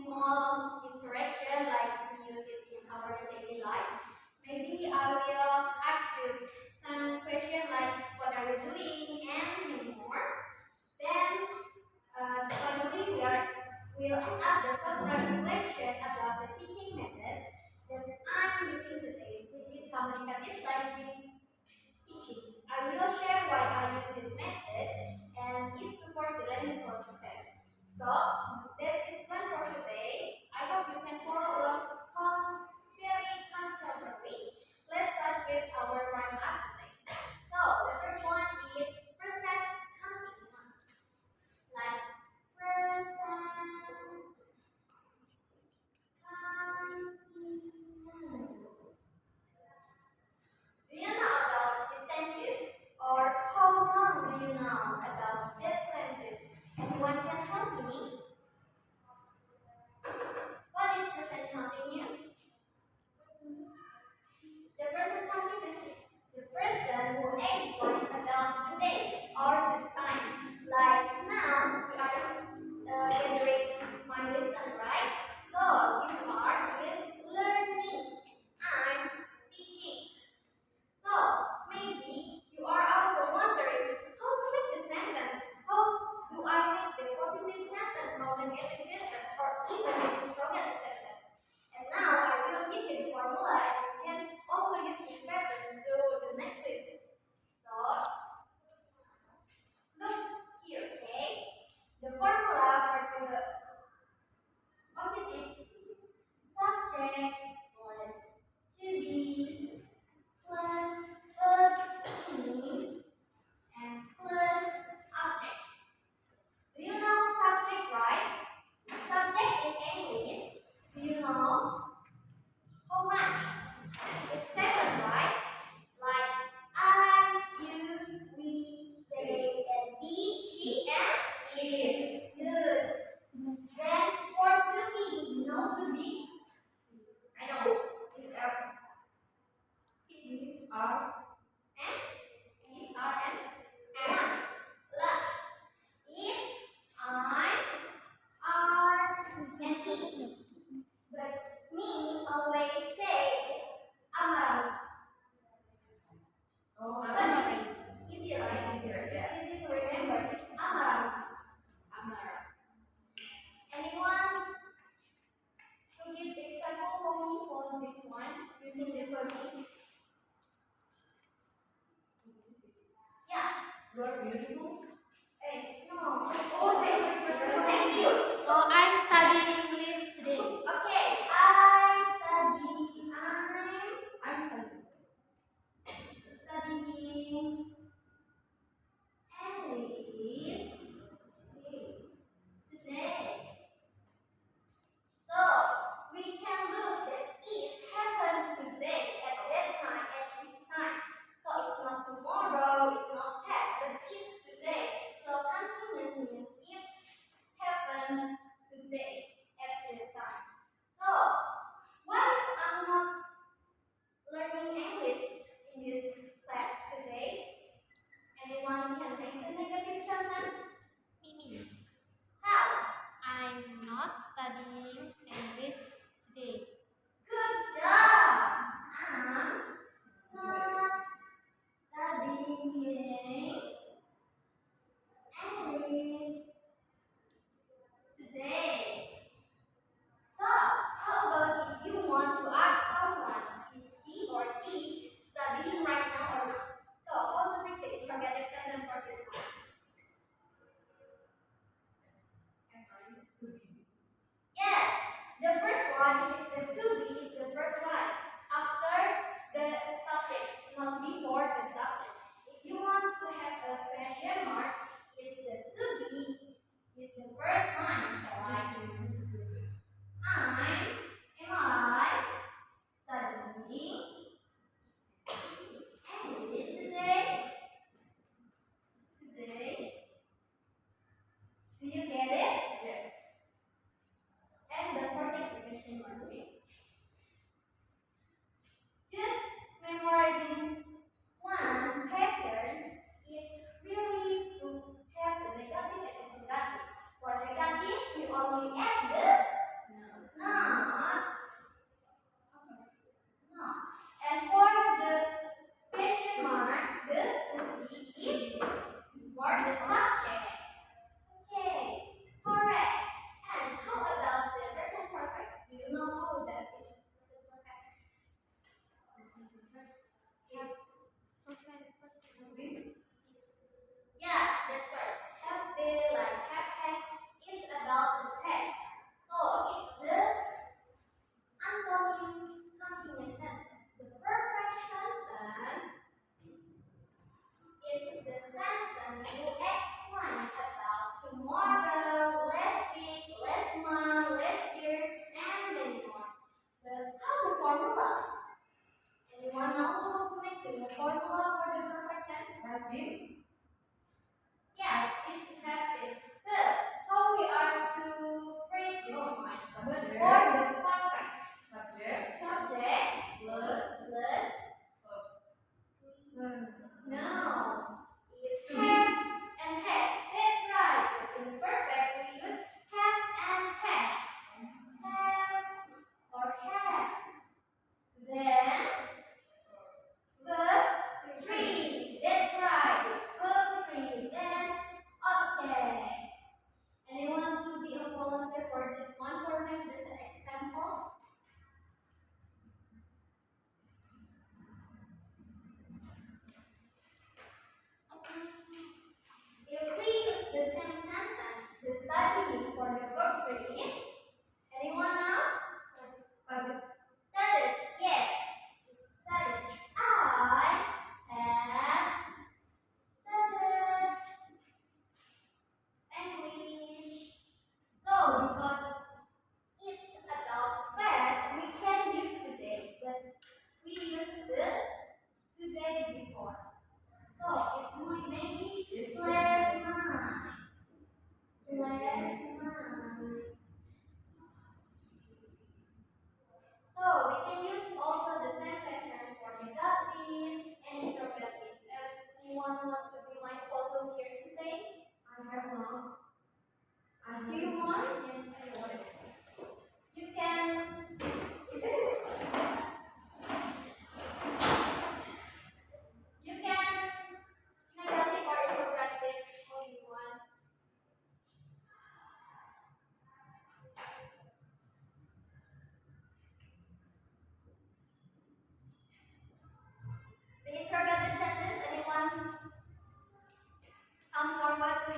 small interaction like we use it in our daily life. Maybe I will ask you some questions like what are you doing and many more. Then finally we'll end up the short reflection about the teaching method that I'm using today, which is communicative language teaching. I will share why I use this method and it supports the learning process. So that is plan for today. I hope you can follow along very comfortably. Let's start with our warm-up today. So the first one is present continuous. Like present continuous. Do you know about these tenses? Or how long do you know about that tenses? Anyone can help me? What is present continuous? The present continuous is the person who explains about today or this time. Like now, we are generating my lesson, right? So you are in learning. I'm teaching. So maybe you are also wondering how to make the sentence. How do I make the positive sentence or negative sentence or even the interrogative sentence? And now I will give you the formula and you can also use this pattern to the next lesson. So look here, okay? The formula for the positive is subject plus to be plus verb meaning and plus object. Do you know subject, right? Subject in English, do you know how much? It's seven, right? Like I, you, we, they, and he, she, and it. Good. Then for to be, you know to be? I know. These are and these are and la. Is I are and is. But me always say amaras. Oh, So it's easy, right? easier, yeah. Easy to remember. It's amaras.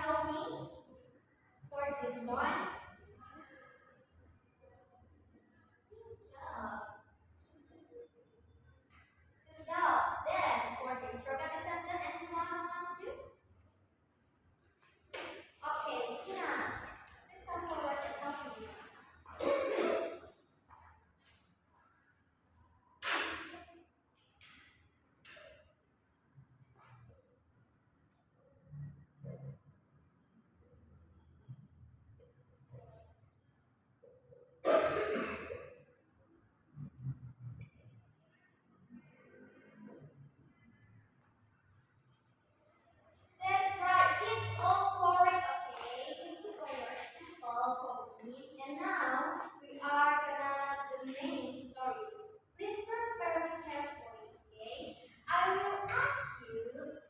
help me for this one? Yeah. Good job. Then for the interrogative sentence, anyone want to? Okay, Tina, please come forward and help me. That's right. It's all correct. Okay. Thank you for your simple complete. And now we are gonna the main stories. Listen very carefully. Okay. I will ask you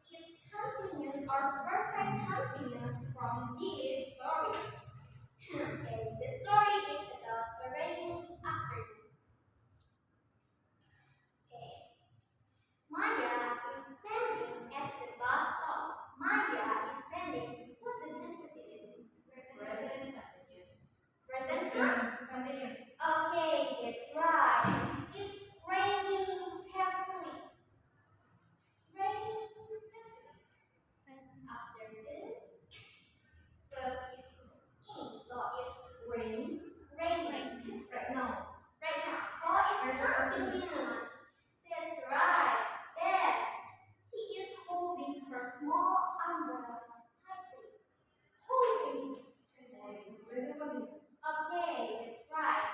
its continuous or perfect continuous from this story. Okay. The story is about a rainy afternoon. Okay. Maya is standing at the bus stop. Maya is standing. What the tense is it? Present. Present. Continuous. Okay, that's right. It's raining heavily. It's raining heavily. After the verb is in, so it's rain. Raining. Right now. Right now. So it's continuous. That's right. Then she is holding her small umbrella tightly. Holding. Okay, that's right.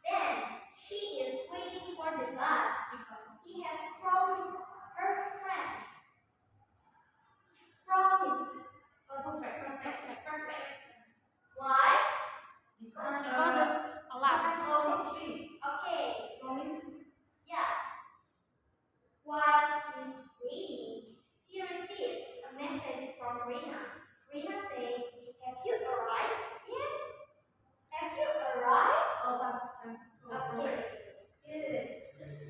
Then she is waiting for the bus because she has promised her friend. Promised. Oh, perfect. Why? Because a lot. Okay. Promise. Yeah. While she's waiting, she receives a message from Rina. Rina said, "Have you arrived yet? Have you arrived?" Oh, okay. Good.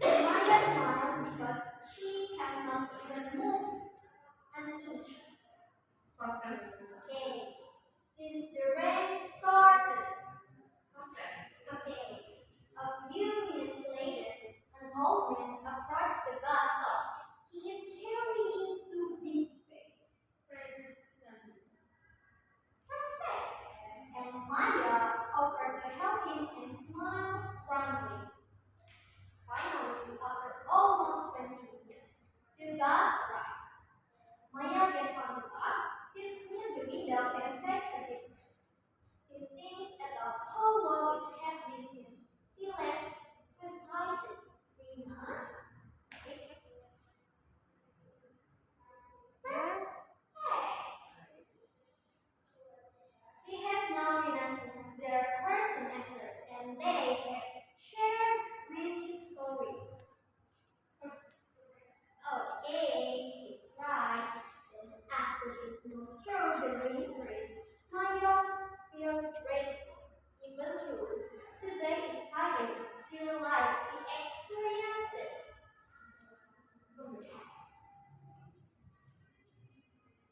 Maya smiled because she has not even moved an inch. Okay. Since the rain started. Okay. A few minutes later, an old man approached the bus stop. He is carrying two big bags. Perfect. And Maya offered to help him and smiled scrambling. Finally, after almost 20 minutes, the bus arrived. Maya gets on the bus, sits near the window, and takes a deep breath. She thinks about how long it has been since she left Fascited. Rina, it's perfect. She has known Rina since their first semester, and they have shared many stories. Okay, it's right. And after his most through the rainy streets, Maya feels grateful. Even true, today is tiring, still life she experienced it.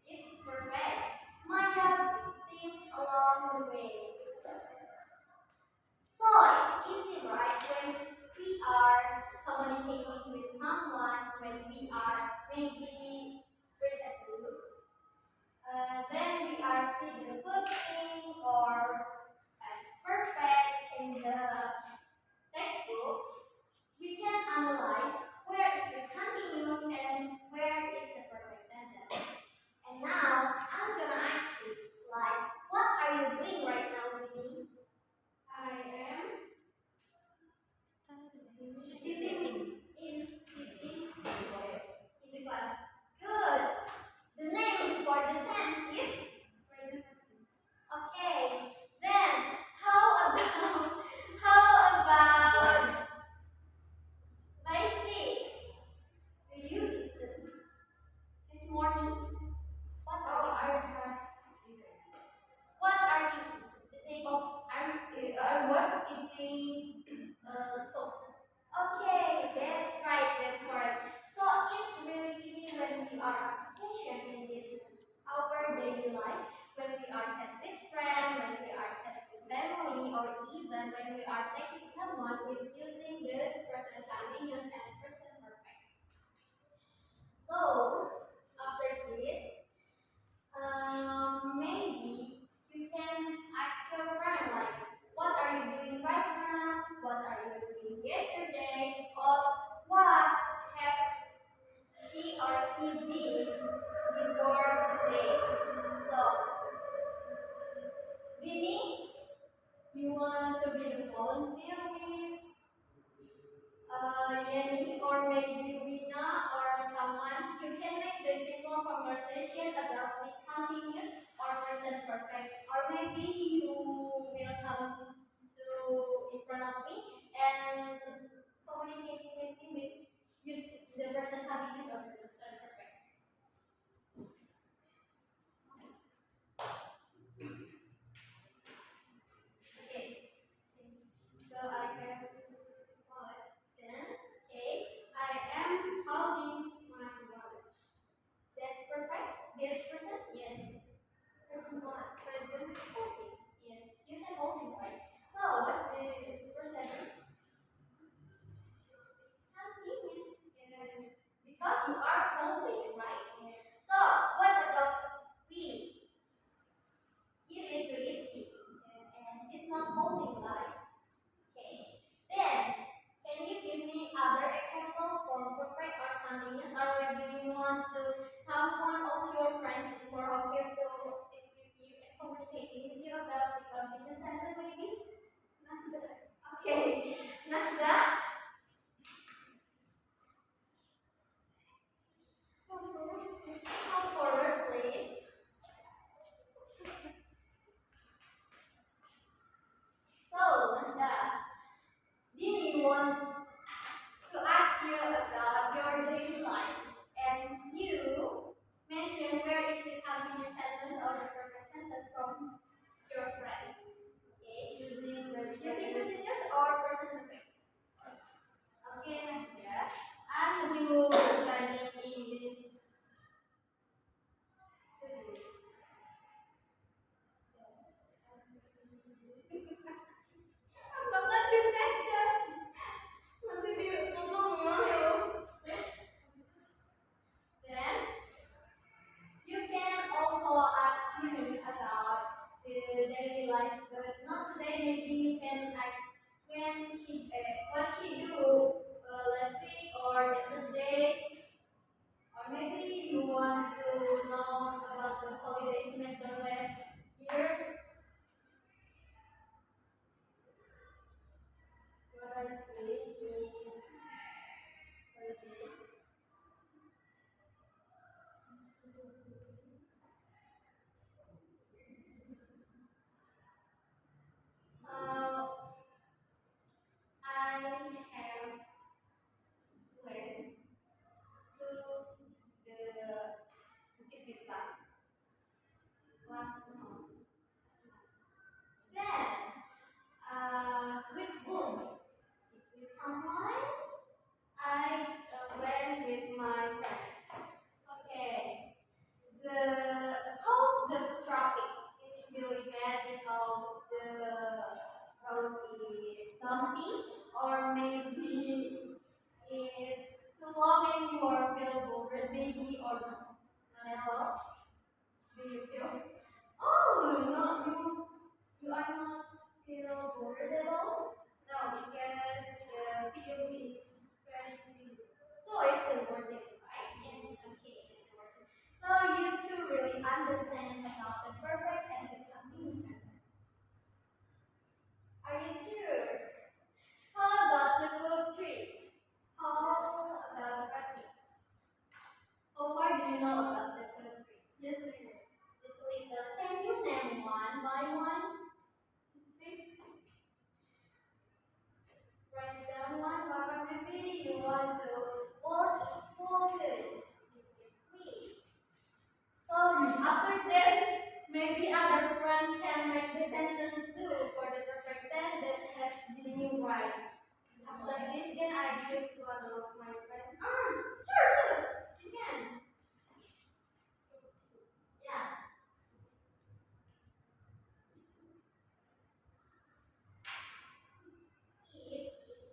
It's perfect. Maya sings along the way. So it's easy, right? When we are communicating with someone, when we read a book, then we are seeing the good thing or as perfect in the textbook, we can analyze where is the continuous and where is the perfect sentence. And now I'm gonna ask you, like, what are you doing right now with me? I am sitting in the class. Good. The name for the tense is present. Okay. Then how about Lacey? Do you eat this morning? What are you eating? with using this present continuous and present perfect. So after this, maybe you can ask your friend like, what are you doing right now? What are you doing yesterday? Or what have he or he did before today? So, Dini, you want to be the volunteer with Yemi or maybe Rina or someone? You can make the simple conversation about the continuous or present perfect. Or maybe you will come to in front of me and communicating with me with use the present continuous or present perfect. Okay. So I have wallet. Then, okay, I am holding my wallet. That's perfect. Yes, present. Yes. Present what? Present holding. Yes. You said holding, right? So what's the present? Continuous. Because you are holding, right? So what about we? Give it to Isti. And it's not holding, right? Okay. Then, can you give me other example for perfect or continuous, or maybe you want to come one of your friends in front of you to speak with you and communicate with you about the continuous sentence, maybe? Nanda. Okay. Nanda. Come forward, please. So, Nanda, did you want to ask you about your daily life, and you mention where is the continuous sentence or the perfect sentence from your friends. Okay, using continuous or present perfect. Okay, yes. And you study English today. Bakit ditanya? Nanti dia ngomong ya. Then you can also ask him about the daily life, but not today. Maybe you can ask what she do last week or yesterday, or maybe you want to know about the holiday semester last year. What are you doing in holiday? Uh, I have went to the Bukit Bintang last month. Then, with whom? It's with someone. I went with my friend. Okay. How's the traffic? It's really bad because the road is bumpy, or maybe it's too long and you are feel bored, maybe, or not at all. Do you feel? Oh, no, you are not feel bored at all? No, because the video is very big. So it's worth it, right? Yes. Okay, it's worth it. So you two really understand about the perfect and the continuous sentence. Are you sure? How about the food trip? How about the party? How far do you know about the food trip? Just a little. Just a little. Can you name one by one? Please write down one, or maybe you want to watch a small village. So after that, maybe other friend can make the sentence too for the perfect tense that has the new right. After this, can I choose one of my friends? Sure, you can. Yeah. It is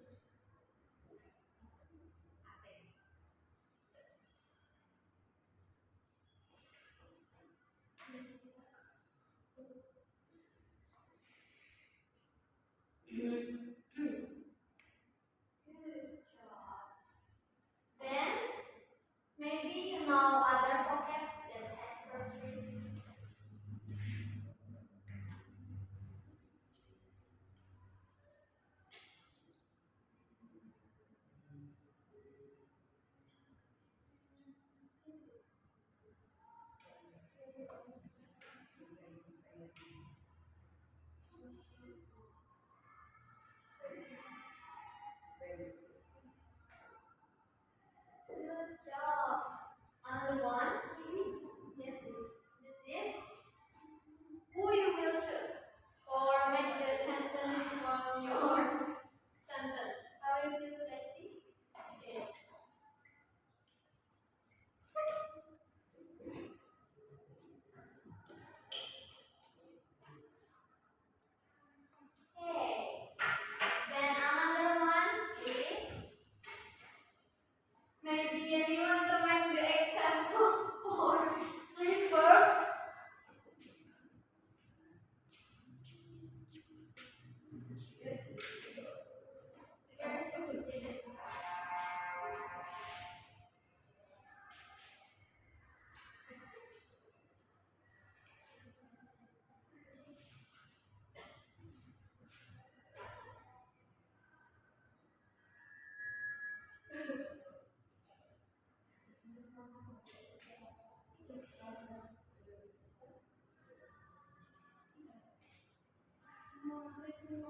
Okay,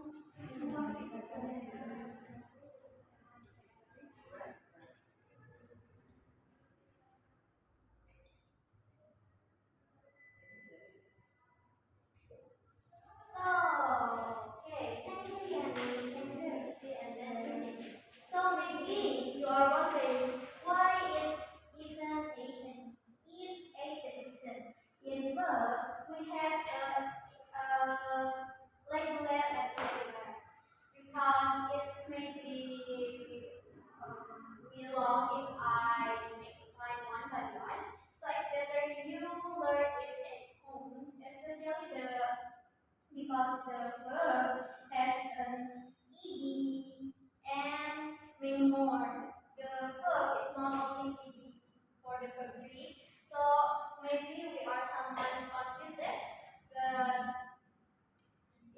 thank you, Yanni. Thank you, Rizky, and Destiny. So maybe you are wondering why it's even eight it's eight edited. In verb, we have regular and irregular because it's maybe belong if I explain one by one. So it's better you learn it at home, especially the because the verb has an ed and many more. The verb is not only ed for the verb three, so maybe we are sometimes confused. But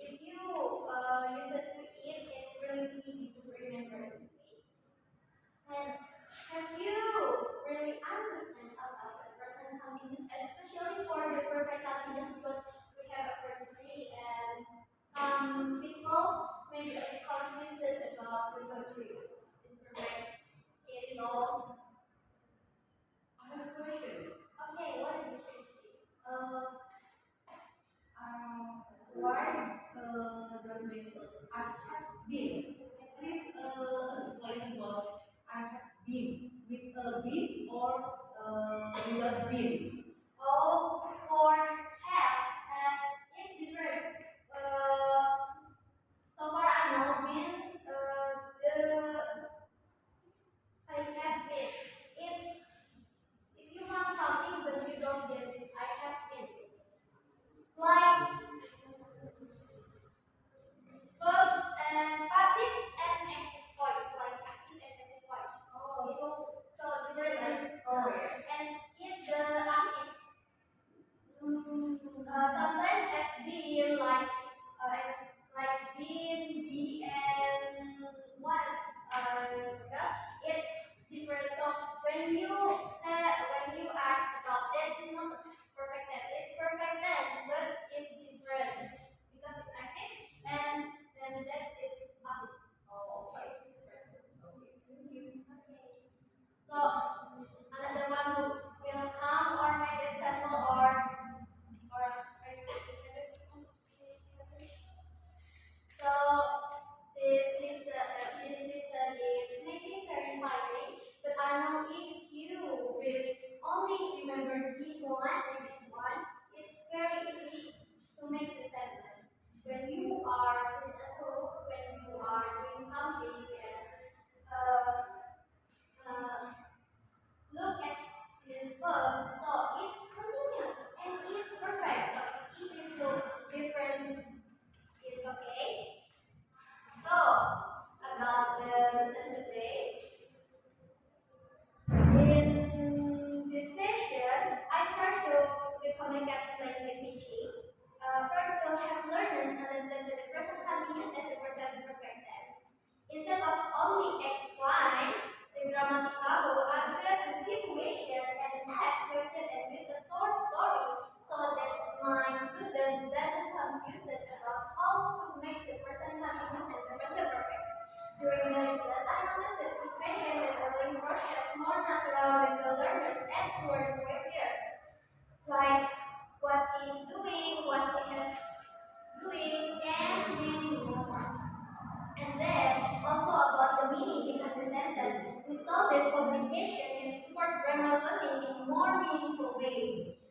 if you use it to eat, it's really easy to remember it to eat. And have you really understand about the present continuous, especially for the perfect continuous, because we have a verb three and some people may be a bit confused about the verb three. Is perfect. Okay, no. I have a question. Okay, what is the question? Why the method I have been? Please explain about I have been with a been or without been. Oh, for have it's different. So far I know been the I have been. It's if you want something but you don't get it, I have been. Like verb and passive and active voice, like active and passive voice. Oh, so different. Oh, and it's the active. Sometimes at be like being, be and what it's different. So when you ask about that, it's not perfect tense. It's perfect tense, but it's different because it's active and then that's it's passive. Oh, okay. It's different. Okay, thank you. Okay. So another one who will come or make example or so this lesson is maybe very tiring, but I know if you really only remember this one and this one, it's very easy to make the sentence. When you are in a group, when you are doing something and uh, look at this verb, so it's continuous and it's perfect, so it's easy to different. It's okay. So, about the lesson today, in this session, I start to the communicative language teaching. First, we'll have learners understand the present continuous and the present perfect tense. Instead of only explain the grammatical, we'll observe the situation and ask questions and use a source story so that my student doesn't confuse it about how to make the present continuous and the present perfect. During the lesson, I noticed that the question with the learning process more natural when the learners answer the question, like what she is doing, what she has doing, and many more. And then also about the meaning behind the sentence, we saw this communication can support grammar learning in more meaningful way.